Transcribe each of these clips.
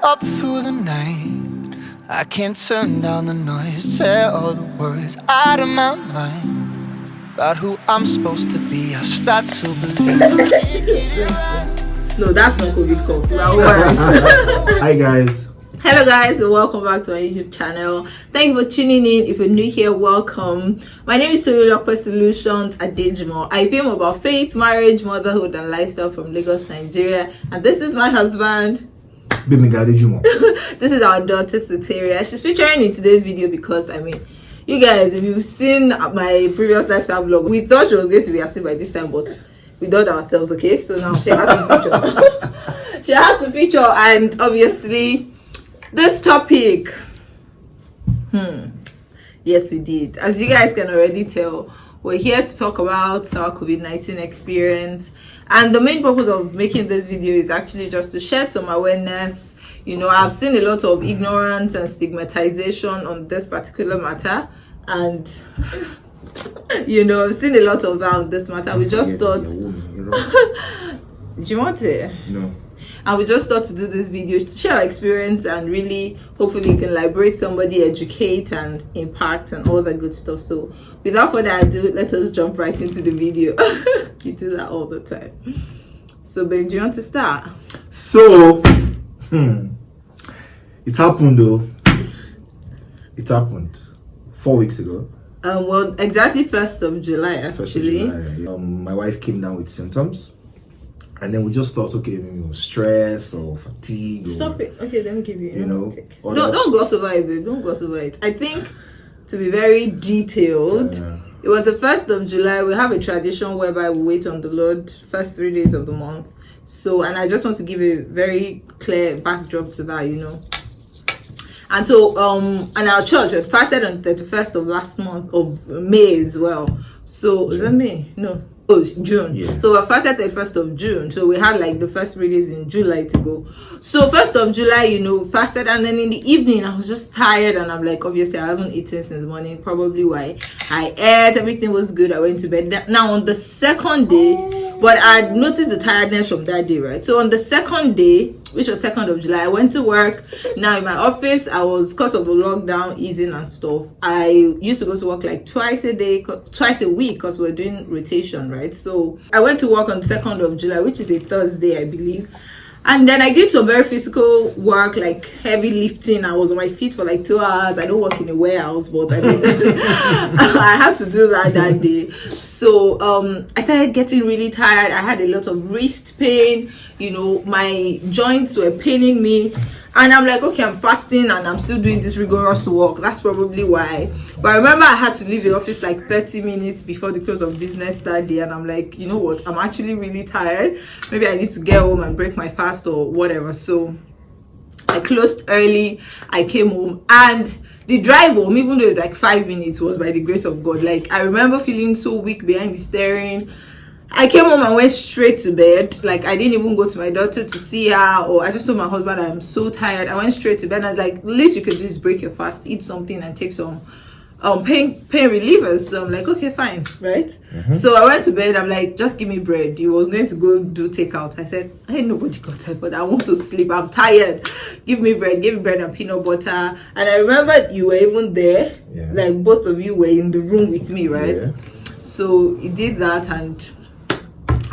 Up through the night, I can't turn down the noise. Tear all the words out of my mind about who I'm supposed to be. I start to believe I can't get it right. No, that's not COVID cough. Hi guys. Hello guys, and welcome back to my YouTube channel. Thank you for tuning in. If you're new here, welcome. My name is Tolulope Solutions Adejumo. I film about faith, marriage, motherhood, and lifestyle from Lagos, Nigeria. And this is my husband, Gbemiga Adejumo. This is our daughter Soteria. She's featuring in today's video because you guys, if you've seen my previous lifestyle vlog, we thought she was going to be asleep by this time, but we done ourselves, okay? So now she has to feature. She has to feature, and obviously this topic, yes, we did. As you guys can already tell, we're here to talk about our COVID-19 experience, and the main purpose of making this video is actually just to shed some awareness. I've seen a lot of ignorance and stigmatization on this particular matter, and I've seen a lot of that on this matter. We just thought, do you want it? No. And we just thought to do this video to share our experience and really, hopefully, you can liberate somebody, educate and impact and all that good stuff. So without further ado, let us jump right into the video. You do that all the time. So babe, do you want to start? So it happened though. It happened 4 weeks ago. Well, exactly 1st of July actually. 1st of July. My wife came down with symptoms. And then we just thought, okay, stress or fatigue. Stop it. Okay, let me give you. Don't gloss over it, babe. Don't gloss over it. I think, to be very detailed, it was the 1st of July. We have a tradition whereby we wait on the Lord first 3 days of the month. So, and I just want to give a very clear backdrop to that, And so, and our church, we fasted on the 31st of last month of May as well. So, is that May? No. Oh, June. Yeah. So we fasted the 1st of June. So we had the first 3 days in July to go. So 1st of July, fasted, and then in the evening I was just tired, and I'm like, obviously I haven't eaten since morning, probably why. I ate, everything was good, I went to bed. Now on the second day, but I noticed the tiredness from that day, right? So on the second day, which was 2nd of July, I went to work. Now in my office, I was, because of the lockdown, eating and stuff, I used to go to work twice a week, because we're doing rotation, right? So I went to work on the 2nd of July, which is a Thursday, I believe. And then I did some very physical work, heavy lifting. I was on my feet for 2 hours. I don't work in a warehouse, but I had to do that day. So I started getting really tired. I had a lot of wrist pain. My joints were paining me. And I'm like, okay, I'm fasting and I'm still doing this rigorous work. That's probably why. But I remember I had to leave the office 30 minutes before the close of business that day. And I'm like, you know what? I'm actually really tired. Maybe I need to get home and break my fast or whatever. So I closed early. I came home, and the drive home, even though it's 5 minutes, was by the grace of God. I remember feeling so weak behind the steering. I came home and went straight to bed. I didn't even go to my daughter to see her, or I just told my husband I'm so tired. I went straight to bed. I was like, the least you can do is break your fast, eat something, and take some pain relievers. So I'm like, okay, fine, right? So I went to bed. I'm like, just give me bread. He was going to go do takeout. I said, ain't nobody got time for that. I want to sleep. I'm tired. Give me bread and peanut butter. And I remember you were even there. Yeah. Both of you were in the room with me, right? Yeah. So he did that, and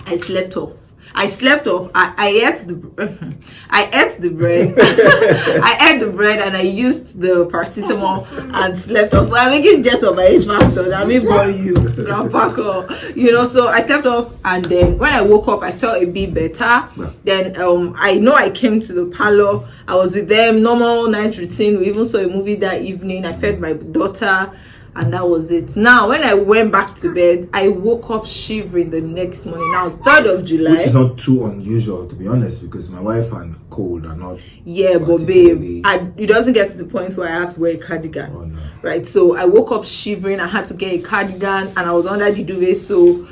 I slept off. I ate the bread. I ate the bread, and I used the paracetamol and slept off. I'm making jest of my age factor. I mean, boy, So I slept off, and then when I woke up, I felt a bit better. Then I know I came to the parlor. I was with them, normal night routine. We even saw a movie that evening. I fed my daughter. And that was it. Now, when I went back to bed, I woke up shivering the next morning. Now, 3rd of July. Which is not too unusual, to be honest, because my wife and cold are not. Yeah, but babe, it doesn't get to the point where I have to wear a cardigan. Oh, no. Right? So, I woke up shivering. I had to get a cardigan, and I was under the duvet. So,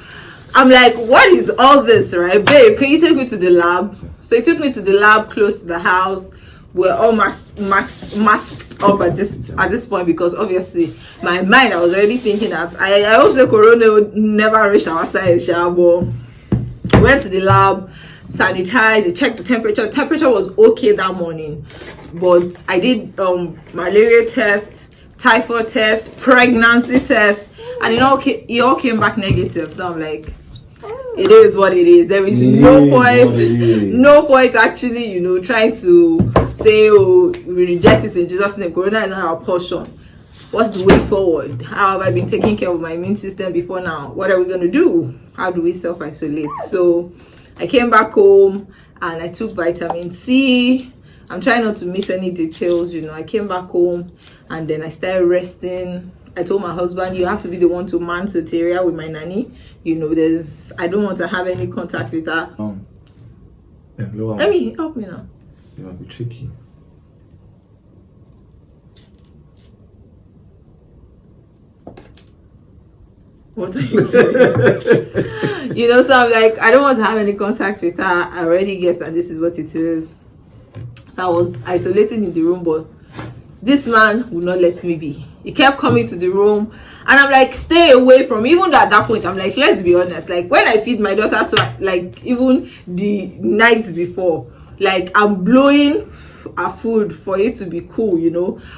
I'm like, what is all this, right? Babe, can you take me to the lab? So, he took me to the lab close to the house. We're all masked up at this point, because obviously my mind, I was already thinking that I hope the corona would never reach our side. But went to the lab, sanitized, they checked the temperature. Temperature was okay that morning, but I did malaria test, typhoid test, pregnancy test, and it all came back negative. So I'm like, it is what it is. There is no point actually, trying to say, oh, we reject it in Jesus' name. Corona is not our portion. What's the way forward? How have I been taking care of my immune system before now? What are we going to do? How do we self-isolate? So I came back home and I took vitamin C. I'm trying not to miss any details. I came back home and then I started resting. I told my husband, you have to be the one to man area with my nanny. I don't want to have any contact with her. Let me help me now. It might be tricky. What are you doing? So I'm like, I don't want to have any contact with her. I already guess that this is what it is. So I was isolating in the room, but this man would not let me be. He kept coming to the room, and I'm like, stay away from me. Even though at that point, I'm like, let's be honest. Like, when I feed my daughter to, like, even the nights before, like, I'm blowing her food for it to be cool,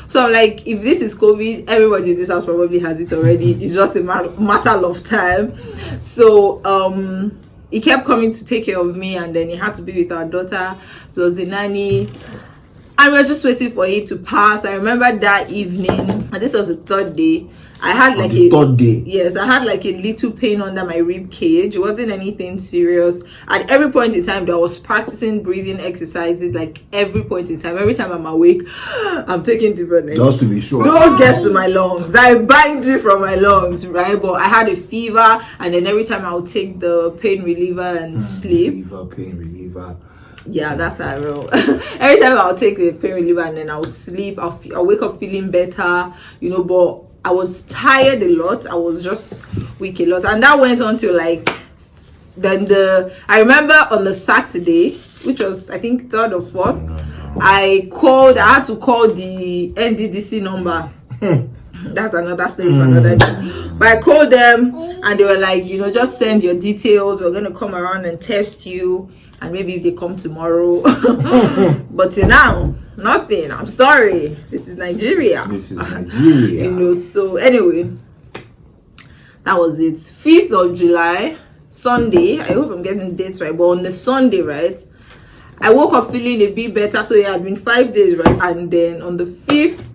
So I'm like, if this is COVID, everybody in this house probably has it already. It's just a matter of time. So he kept coming to take care of me, and then he had to be with our daughter plus the nanny, and we were just waiting for it to pass. I remember that evening, and this was the third day. I had like third day. Yes, I had like a little pain under my rib cage. It wasn't anything serious. At every point in time, I was practicing breathing exercises. Like every point in time, every time I'm awake, I'm taking deep breaths. Just to be sure. Don't get to my lungs. I bind you from my lungs, right? But I had a fever, and then every time I would take the pain reliever and sleep. Pain reliever. Yeah, that's how I roll. Every time I'll take the pain reliever and then I'll sleep. I'll wake up feeling better, but I was tired a lot. I was just weak a lot, and that went on till like I remember on the Saturday, which was I think 3rd or 4th, I had to call the NDDC number. That's another story for another day. But I called them and they were like, just send your details. We're gonna come around and test you, and maybe if they come tomorrow. But till now, nothing. I'm sorry. This is Nigeria. So anyway, that was it. 5th of July, Sunday. I hope I'm getting dates right. But on the Sunday, right, I woke up feeling a bit better. So it had been 5 days, right? And then on the 5th,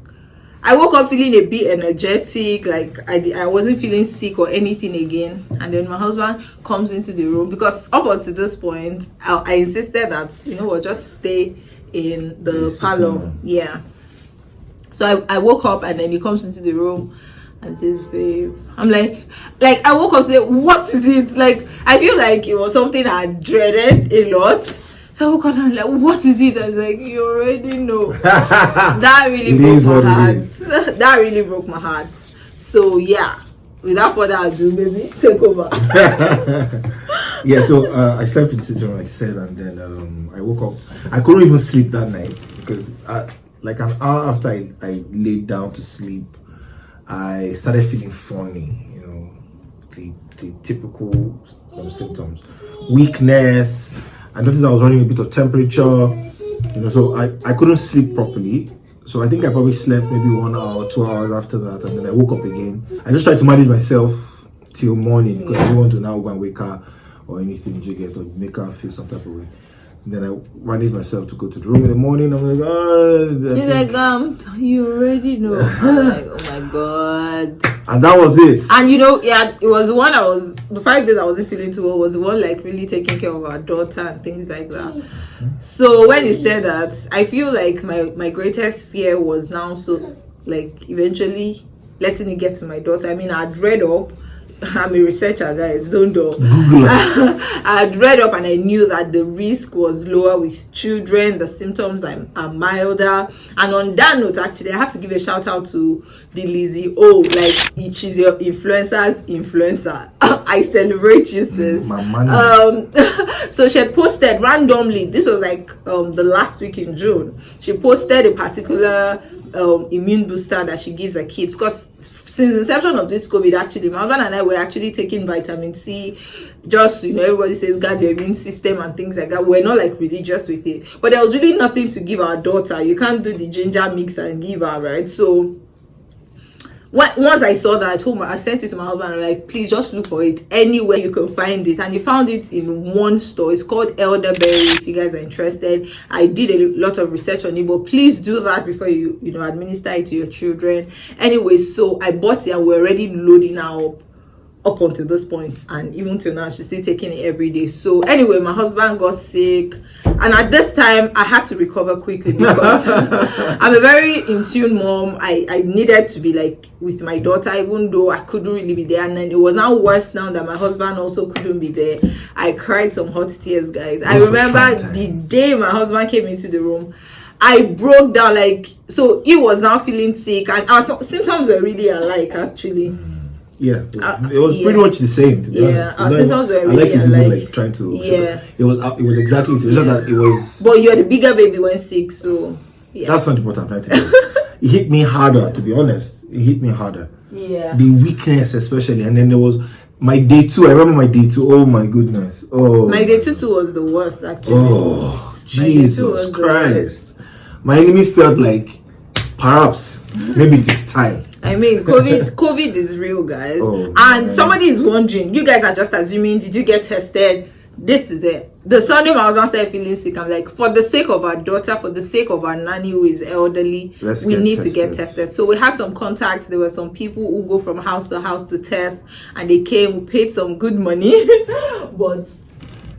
I woke up feeling a bit energetic, like I wasn't feeling sick or anything again. And then my husband comes into the room, because up until this point, I insisted that, we'll just stay in the parlor. Yeah. So I woke up, and then he comes into the room and says, babe, I'm like I woke up saying, what is it? Like, I feel like it was something I dreaded a lot. So I woke up and I'm like, what is it? I was like, you already know. That really broke my heart. That really broke my heart. So yeah, without further ado, baby, take over. Yeah, so I slept in the sitting room, like you said, and then I woke up. I couldn't even sleep that night because like an hour after I laid down to sleep, I started feeling funny, the typical symptoms. Weakness. I noticed I was running a bit of temperature, so I couldn't sleep properly. So I think I probably slept maybe 1 hour, 2 hours after that, and then I woke up again. I just tried to manage myself till morning because I didn't want to now go and wake her or anything, or make her feel some type of way. And then I managed myself to go to the room in the morning. I'm like, he's like, you already know. I'm like, oh my god. And that was it. And it was the one the 5 days I wasn't feeling too well was the one like really taking care of our daughter and things like that. So when he said that, I feel like my greatest fear was now, so like eventually letting it get to my daughter. I mean, I'd read up. I'm a researcher, guys. Don't do. I had read up and I knew that the risk was lower with children. The symptoms are milder. And on that note, actually, I have to give a shout out to the Lizzie. Oh, like she's your influencer's influencer. I celebrate you, sis. So she had posted randomly. This was like the last week in June. She posted a particular immune booster that she gives her kids, because since inception of this COVID, actually my husband and I were actually taking vitamin C. Just, everybody says guard your immune system and things like that. We're not like religious with it, but there was really nothing to give our daughter. You can't do the ginger mix and give her, right? So once I saw that, I sent it to my husband. I'm like, please just look for it anywhere you can find it. And he found it in one store. It's called elderberry. If you guys are interested, I did a lot of research on it, but please do that before you administer it to your children. Anyway, so I bought it and we're already loading her up until this point, and even till now she's still taking it every day. So anyway, my husband got sick, and at this time I had to recover quickly because I'm a very in tune mom. I needed to be like with my daughter, even though I couldn't really be there. And then it was now worse now that my husband also couldn't be there. I cried some hot tears, guys. I remember the day my husband came into the room, I broke down. Like, so he was now feeling sick, and our symptoms were really alike, actually. Yeah, it was pretty much the same. To be honest. Our symptoms were really I like his alike. like trying to. Yeah, it was exactly the same. It's just that it was. But you're the bigger baby when sick, so yeah. That's not what I'm trying to do. It hit me harder, to be honest. It hit me harder. Yeah. The weakness, especially, and then there was my day 2. I remember my day 2. Oh my goodness. Oh. My day 2 was the worst, actually. Oh Jesus Christ! My enemy felt like perhaps maybe it is time. I mean, COVID is real, guys. Oh, and man. Somebody is wondering, you guys are just assuming, did you get tested? This is it. The Sunday my husband started feeling sick, I'm like, for the sake of our daughter, for the sake of our nanny who is elderly, we need to get tested. So we had some contacts. There were some people who go from house to house to test, and they came, we paid some good money. But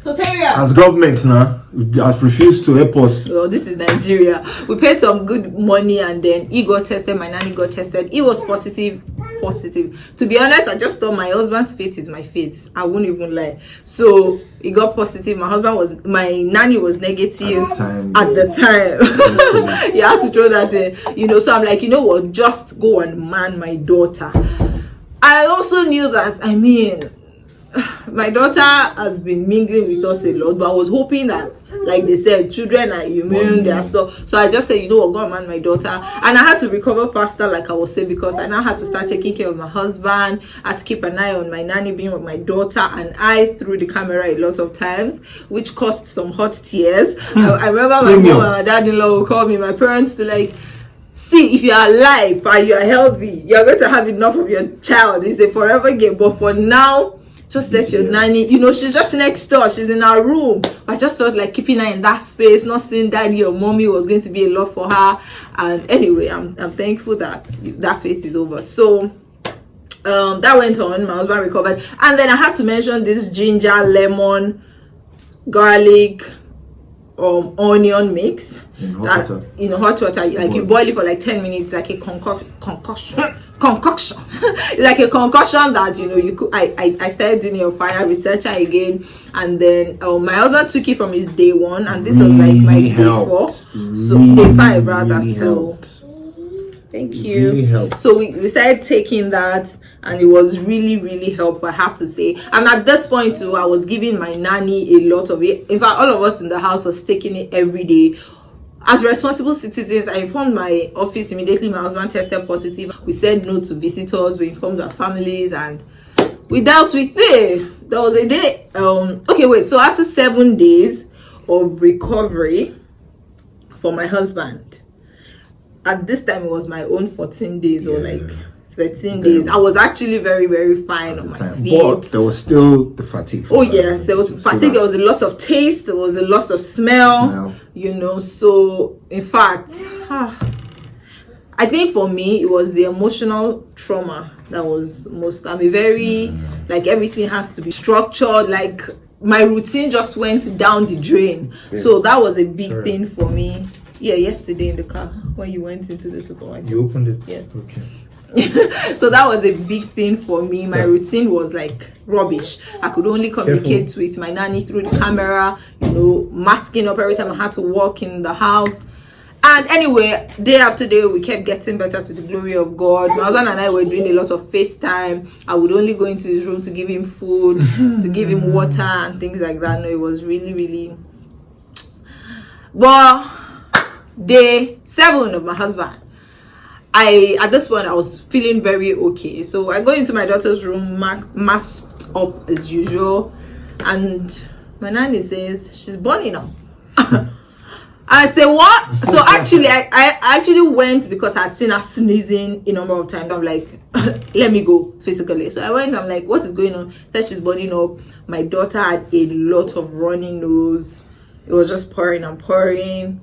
so as government now, has refused to help us. Well, this is Nigeria. We paid some good money, and then he got tested. My nanny got tested. He was positive. To be honest, I just thought my husband's fate is my fate. I won't even lie. So he got positive. My nanny was negative at the time. You have to throw that in. So I'm like, you know what? Just go and man my daughter. I also knew that. I mean, my daughter has been mingling with us a lot, but I was hoping that, like they said, children are immune, they are so I just said, you know what, go and man my daughter. And I had to recover faster, like I was saying, because I now had to start taking care of my husband. I had to keep an eye on my nanny being with my daughter, and I threw the camera a lot of times, which caused some hot tears. I remember my mom and my dad-in-law would call me, my parents to like, see, if you are alive and you are healthy, you're going to have enough of your child. It's a forever game, but for now, just let your nanny, she's just next door, she's in our room. I just felt like keeping her in that space, not seeing daddy or mommy was going to be a lot for her. And anyway, I'm thankful that phase is over. So that went on. My husband recovered, and then I have to mention this ginger, lemon, garlic, onion mix in hot water. Like you boil it for like 10 minutes, like a concoction. It's like a concoction that you could. I started doing a fire researcher again, and then my husband took it from his day 1, and this was like my day 4, so day 5 rather. So thank you. Really helped. So we started taking that, and it was really, really helpful, I have to say. And at this point too, I was giving my nanny a lot of it. In fact, all of us in the house was taking it every day. As responsible citizens, I informed my office immediately. My husband tested positive. We said no to visitors. We informed our families, and we dealt with it. There was a day. So after 7 days of recovery for my husband, at this time it was my own 14 days or like 13 days. I was actually very, very fine on my feet. But there was still the fatigue. Oh yes, there was fatigue. There was a loss of taste. There was a loss of smell. So in fact, I think for me it was the emotional trauma that was most. I'm a very like everything has to be structured. Like my routine just went down the drain. So that was a big thing for me. Yeah, yesterday in the car when you went into the supermarket. You opened it. Yeah. Okay. So that was a big thing for me. My routine was like rubbish. I could only communicate with my nanny through the camera, masking up every time I had to walk in the house. And anyway, day after day, we kept getting better to the glory of God. My husband and I were doing a lot of FaceTime. I would only go into his room to give him food, to give him water and things like that. No, it was really, really... But day 7 of my husband, at this point I was feeling very okay. So I go into my daughter's room, masked up as usual, and my nanny says she's burning up. I say, what? So actually, I actually went because I'd seen her sneezing a number of times. I'm like, let me go physically. So I went, I'm like, what is going on? Said she's burning up. My daughter had a lot of running nose. It was just pouring and pouring.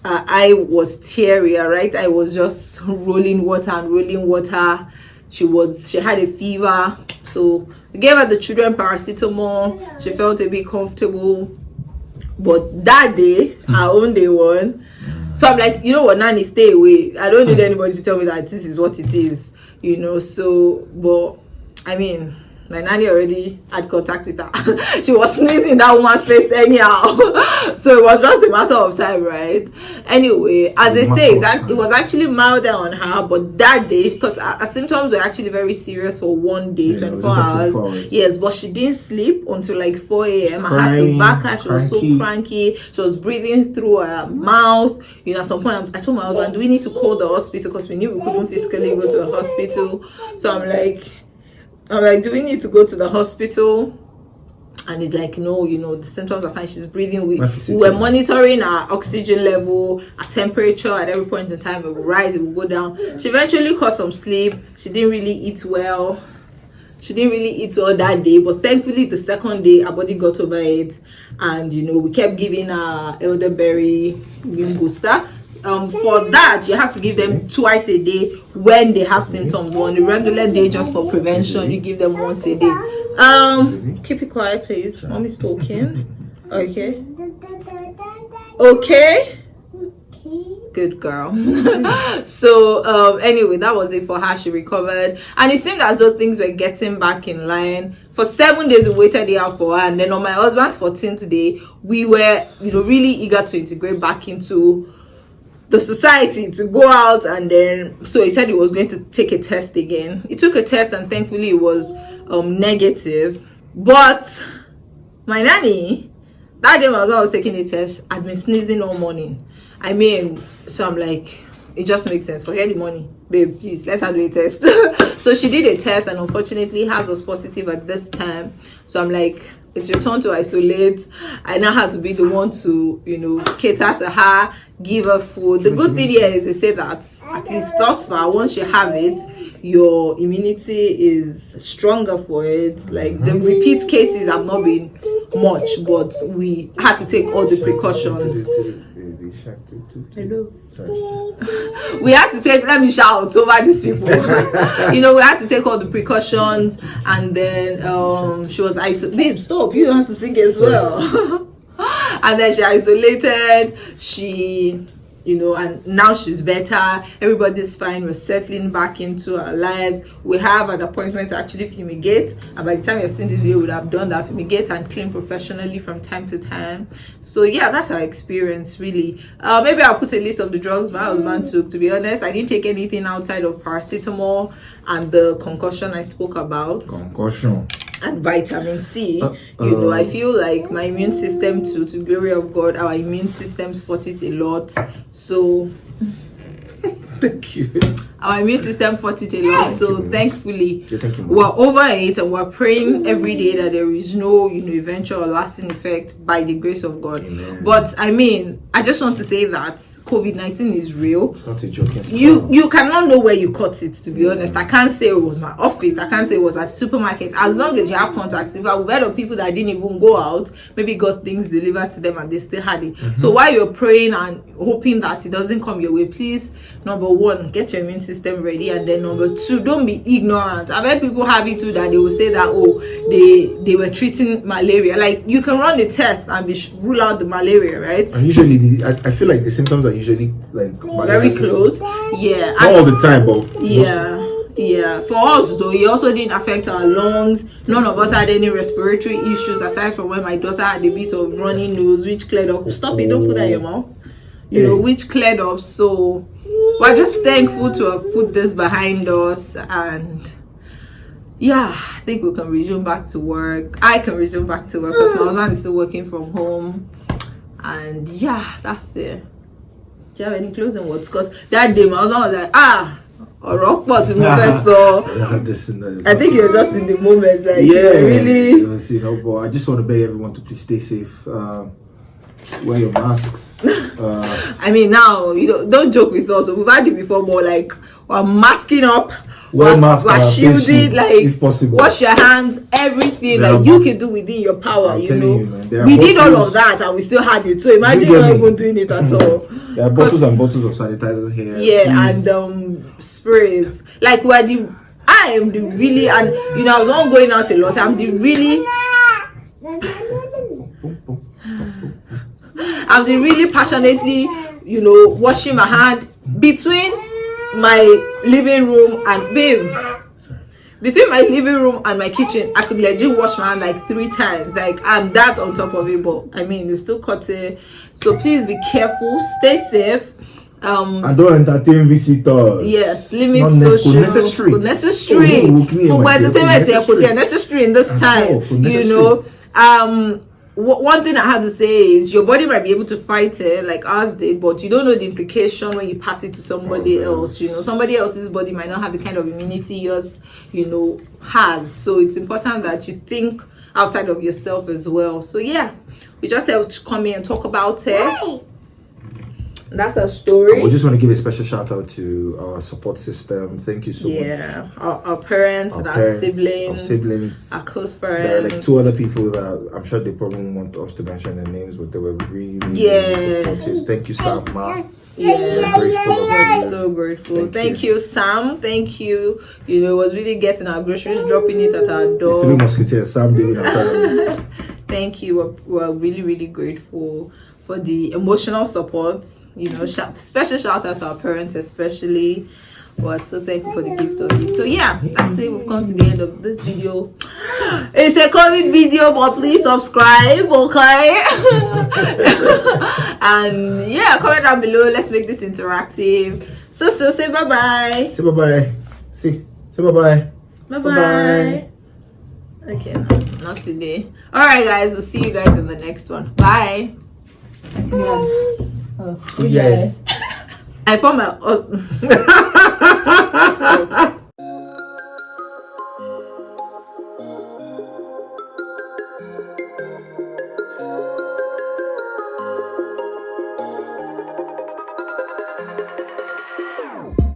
I was teary, right? I was just rolling water. She had a fever. So we gave her the children paracetamol. She felt a bit comfortable. But that day, our own day one, so I'm like, you know what, Nanny, stay away. I don't need anybody to tell me that this is what it is, so, but I mean, my nanny already had contact with her. She was sneezing that woman's face anyhow. So it was just a matter of time, right? Anyway, as they say, it was actually milder on her, but that day, because her symptoms were actually very serious for one day, 24 hours. Yes, but she didn't sleep until like 4 a.m. I had to back her. She was so cranky. She was breathing through her mouth. At some point, I told my husband, do we need to call the hospital? Because we knew we couldn't physically go to a hospital. So I'm like, do we need to go to the hospital? And he's like, no, the symptoms are fine. She's breathing. We were monitoring her oxygen level, her temperature at every point in time. It will rise, it will go down. She eventually caught some sleep. She didn't really eat well. That day, but thankfully the second day her body got over it, and we kept giving her elderberry immune booster. For that, you have to give them twice a day when they have symptoms. On a regular day, just for prevention, you give them once a day. Keep it quiet, please. Mommy's talking. Okay. Good girl. So anyway, that was it for her. She recovered, and it seemed as though things were getting back in line. For 7 days we waited it out for her, and then on my husband's 14th day, we were really eager to integrate back into the society, to go out. And then so he said he was going to take a test again. He took a test, and thankfully it was negative. But my nanny, that day when I was taking the test, had been sneezing all morning. So I'm like, it just makes sense. Forget the money, babe, please let her do a test. So she did a test, and unfortunately hers was positive at this time. So I'm like, it's your turn to isolate. I now had to be the one to cater to her, give her food. The good thing here is they say that at least thus far, once you have it, your immunity is stronger for it. Like the repeat cases have not been much, but we had to take all the precautions. Hello. Sorry. We had to take, let me shout over these people. We had to take all the precautions, and then she was isolated. Babe, stop, you don't have to sing as well. And then she isolated, and now she's better. Everybody's fine. We're settling back into our lives. We have an appointment to actually fumigate, and by the time you're seeing this video, we would have done that. Fumigate and clean professionally from time to time. So yeah, that's our experience really. Maybe I'll put a list of the drugs my husband took. To be honest, I didn't take anything outside of paracetamol and the concussion I spoke about. Concussion. And vitamin C. I feel like my immune system, to the glory of God, our immune systems fought it a lot. So thank you. Our immune system fought it a lot. So thankfully, we're over it, and we're praying every day that there is no eventual or lasting effect by the grace of God. Amen. But I just want to say that COVID-19 is real. It's not a joking story. You cannot know where you caught it, to be honest. I can't say it was my office. I can't say it was at the supermarket. As long as you have contacts. If I've heard of people that didn't even go out, maybe got things delivered to them and they still had it. So while you're praying and hoping that it doesn't come your way, please, number one, get your immune system ready, and then number two, don't be ignorant. I've heard people have it too, that they will say that they were treating malaria. Like, you can run the test and rule out the malaria, right? And usually I feel like the symptoms are usually like very close. Yeah, not all the time, but yeah. For us though, it also didn't affect our lungs. None of us had any respiratory issues, aside from when my daughter had a bit of running nose, which cleared up. Stop it, don't put that in your mouth. Which cleared up. So we're just thankful to have put this behind us, and yeah, I think we can resume back to work. I can resume back to work because my husband is still working from home, and yeah, that's it. Do you have any closing words? Because that day my husband was like, rock pot in I think you're just in the moment, like really. But I just want to beg everyone to please stay safe. Wear your masks. I mean, now don't joke with us. We've had it before, but like we're masking up. We're shielded, like if possible. Wash your hands, everything like you can do within your power. You know, we did all of that and we still had it. So imagine not even doing it at all. There are bottles and bottles of sanitizers here. Yeah, please. And sprays. Like I am the really, and I was not going out a lot. I'm the really passionately, washing my hand between my living room and between my living room and my kitchen. I could legit wash my hand like 3 times. Like I'm that on top of it, but I mean you still cut it. So please be careful, stay safe. And don't entertain visitors. Yes, limit social. Necessary. Necessary in this time. One thing I had to say is your body might be able to fight it like ours did, but you don't know the implication when you pass it to somebody else. Somebody else's body might not have the kind of immunity yours, has. So it's important that you think outside of yourself as well. So yeah, we just have to come in and talk about it. That's our story. We just want to give a special shout out to our support system. Thank you so much. Yeah, our parents and our siblings, our close friends. There are like 2 other people that I'm sure they probably want us to mention their names, but they were really, really supportive. Thank you, Sam, Ma. Yeah, we're so grateful. Thank you, Sam. Thank you. It was really getting our groceries, dropping it at our door. 3 musketeers, Sam, David, and Thank you. We're really, really grateful for the emotional support. Special shout out to our parents, especially. We're so thankful for the gift of you. So yeah, that's it. We've come to the end of this video. It's a COVID video, but please subscribe, okay? And yeah, comment down below. Let's make this interactive. So still say bye bye. Say bye bye. Say bye bye. Bye bye. Okay, not today. All right, guys. We'll see you guys in the next one. Bye. I found my